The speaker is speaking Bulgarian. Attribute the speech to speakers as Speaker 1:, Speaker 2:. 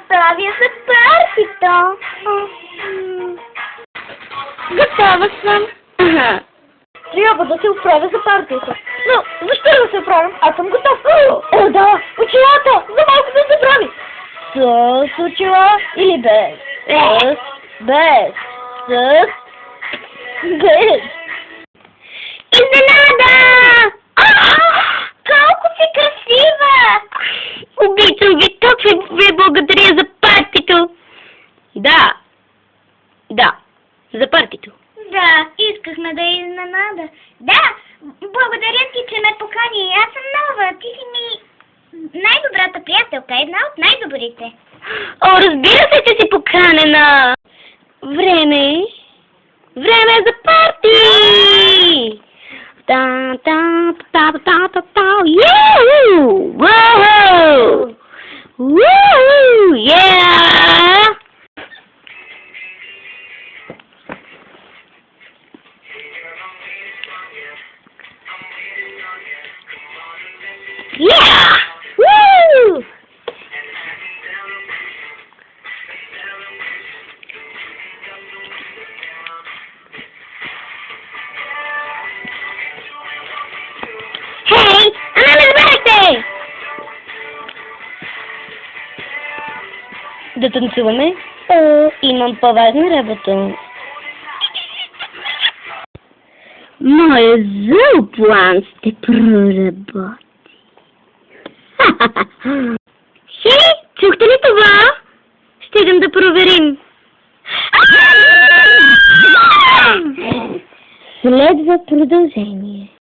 Speaker 1: оправя за партито.
Speaker 2: Готова съм. Ага.
Speaker 1: Трябва да се оправя за партията. Но защо да се оправям? Аз съм готов. О, да, очилата! За малко да се прави. С очила или без? С, без, с, без.
Speaker 2: Изненада!
Speaker 1: Колко си красива!
Speaker 2: Обичам ви, толкова ви благодаря за партито. Да. Да, за партито.
Speaker 1: Да, искахме да изненада. Да, благодаря ти, че ме покани. Аз съм нова. Ти си ми най-добрата приятелка, една от най-добрите.
Speaker 2: О, разбира се, че си поканена. Време е за парти! Та-та-та-та-та-та! Юу! Воу! Woo! Yeah! Yeah! Woo! Hey, another birthday! Да танцуваме? О, имам по-важна работа. Моя зъл план ще проработи. Хей, чухте ли това? Ще идем да проверим. Следва продължение.